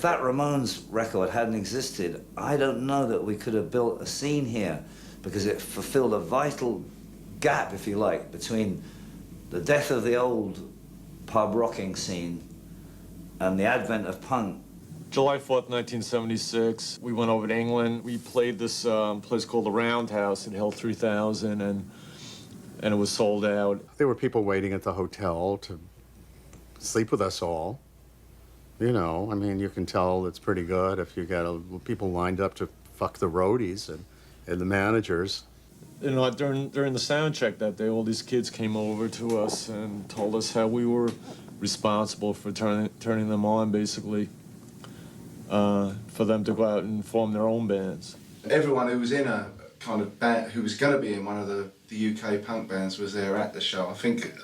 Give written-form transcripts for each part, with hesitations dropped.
that Ramones record hadn't existed, I don't know that we could have built a scene here, because it fulfilled a vital gap, if you like, between the death of the old pub rocking scene and the advent of punk. July 4th, 1976, we went over to England. We played this place called the Roundhouse. It held 3,000, and it was sold out. There were people waiting at the hotel to sleep with us all. You know, I mean, you can tell it's pretty good if you got people lined up to fuck the roadies and the managers. You know, during the sound check that day, all these kids came over to us and told us how we were responsible for turning them on, basically, for them to go out and form their own bands. Everyone who was in a kind of band, who was going to be in one of the UK punk bands, was there at the show. I think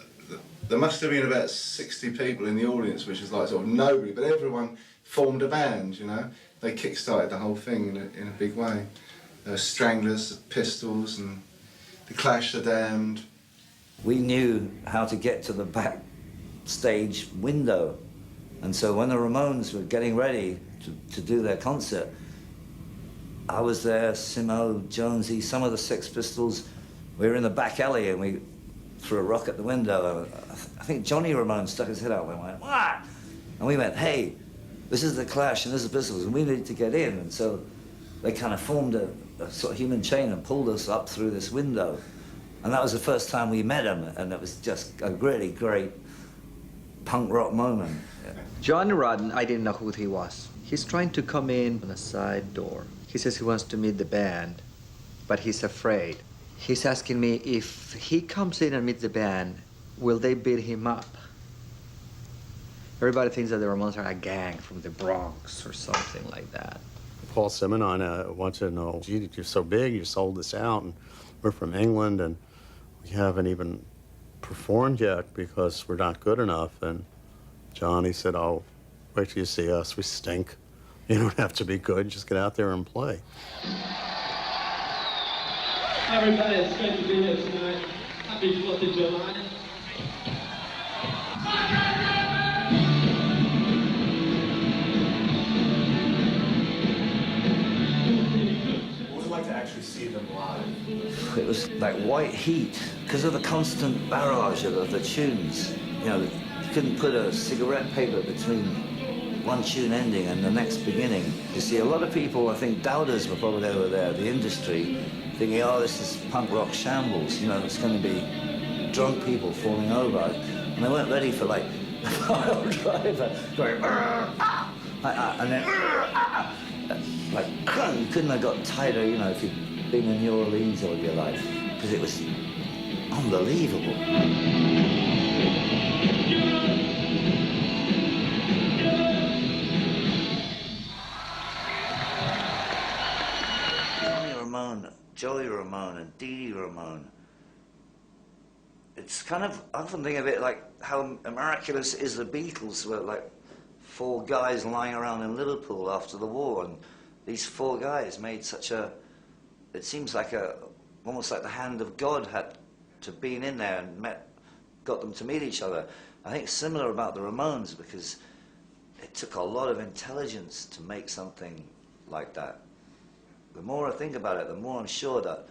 there must have been about 60 people in the audience, which is like sort of nobody, but everyone formed a band, you know. They kick-started the whole thing in a big way. Stranglers, the Pistols, and the Clash, the Damned. We knew how to get to the backstage window, and so when the Ramones were getting ready to do their concert, I was there, Simo, Jonesy, some of the Sex Pistols. We were in the back alley and we threw a rock at the window. I think Johnny Ramone stuck his head out and went, "What?" And we went, "Hey, this is the Clash and this is the Pistols, and we need to get in." And so they kind of formed a sort of human chain and pulled us up through this window. And that was the first time we met him, and it was just a really great punk rock moment. Yeah. Johnny Rotten, I didn't know who he was. He's trying to come in on a side door. He says he wants to meet the band, but he's afraid. He's asking me if he comes in and meets the band, will they beat him up? Everybody thinks that the Ramones are a gang from the Bronx or something like that. Paul Simonon wants to know, gee, you're so big, you sold this out, and we're from England, and we haven't even performed yet because we're not good enough. And Johnny said, "Oh, wait till you see us, we stink. You don't have to be good, just get out there and play." Hi everybody, it's great to be here tonight. Happy 4th of July. What was it like to actually see them live? It was like white heat because of the constant barrage of the tunes. You know, you couldn't put a cigarette paper between one tune ending and the next beginning. You see, a lot of people, I think doubters were probably over there, the industry, thinking, "Oh, this is punk rock shambles, you know, it's going to be drunk people falling over." And they weren't ready for like a pile driver going, and then, like, you couldn't have got tighter, you know, if you'd been in New Orleans all your life, because it was unbelievable. Joey Ramone and Dee Dee Ramone. It's kind of, I often think of it like how miraculous is the Beatles were like 4 guys lying around in Liverpool after the war, and these 4 guys made such a, it seems like almost like the hand of God had to been in there and got them to meet each other. I think it's similar about the Ramones, because it took a lot of intelligence to make something like that. The more I think about it, the more I'm sure that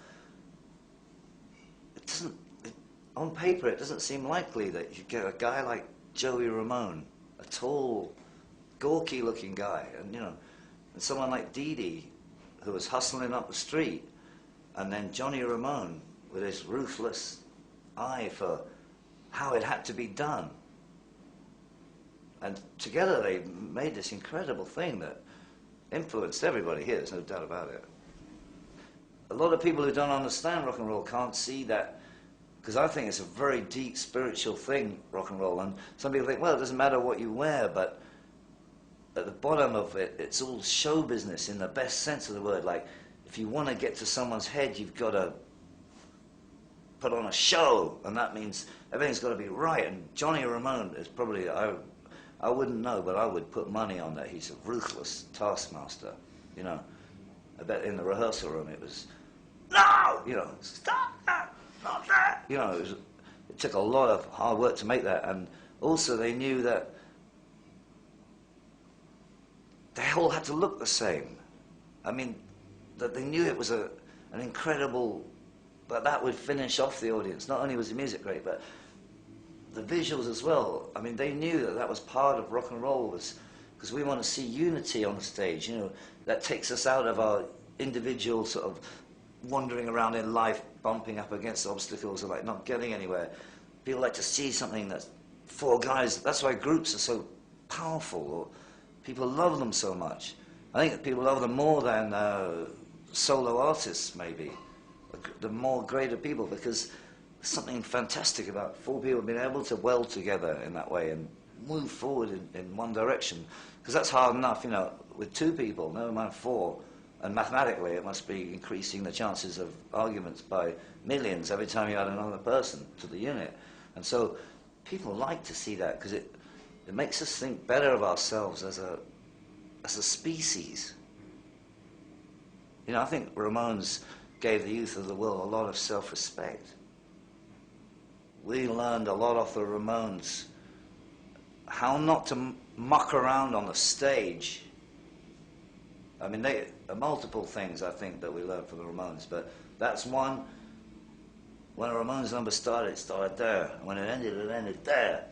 on paper, it doesn't seem likely that you get a guy like Joey Ramone, a tall, gawky-looking guy, and you know, and someone like Dee Dee, who was hustling up the street, and then Johnny Ramone with his ruthless eye for how it had to be done. And together they made this incredible thing that influenced everybody here, there's no doubt about it. A lot of people who don't understand rock and roll can't see that, because I think it's a very deep spiritual thing, rock and roll, and some people think, well, it doesn't matter what you wear, but at the bottom of it, it's all show business in the best sense of the word. Like, if you want to get to someone's head, you've got to put on a show, and that means everything's got to be right, and Johnny Ramone is probably, I wouldn't know, but I would put money on that. He's a ruthless taskmaster, you know. I bet in the rehearsal room it was, "No! You know, stop that! Not that!" You know, it took a lot of hard work to make that, and also they knew that they all had to look the same. I mean, that they knew it was an incredible, that would finish off the audience. Not only was the music great, but the visuals as well. I mean, they knew that that was part of rock and roll, was because we want to see unity on the stage. You know, that takes us out of our individual sort of wandering around in life, bumping up against obstacles, or like not getting anywhere. People like to see something that's four guys. That's why groups are so powerful, or people love them so much. I think that people love them more than solo artists, maybe. The more greater people, because there's something fantastic about four people being able to weld together in that way and move forward in one direction. Because that's hard enough, you know, with two people, never mind four. And mathematically, it must be increasing the chances of arguments by millions every time you add another person to the unit. And so people like to see that, because it makes us think better of ourselves as a species. You know, I think Ramones gave the youth of the world a lot of self-respect. We learned a lot off the Ramones, how not to muck around on the stage. I mean, there are multiple things, I think, that we learned from the Ramones, but that's one. When a Ramones number started, it started there. When it ended there.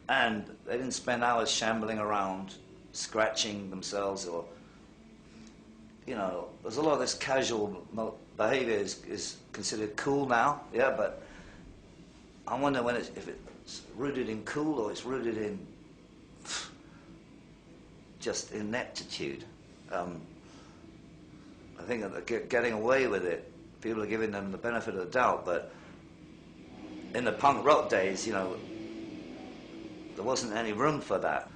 And they didn't spend hours shambling around, scratching themselves, or, you know, there's a lot of this casual behavior is considered cool now, yeah, but I wonder if it's rooted in cool or it's rooted in just ineptitude. I think that they're getting away with it. People are giving them the benefit of the doubt, but in the punk rock days, you know, there wasn't any room for that.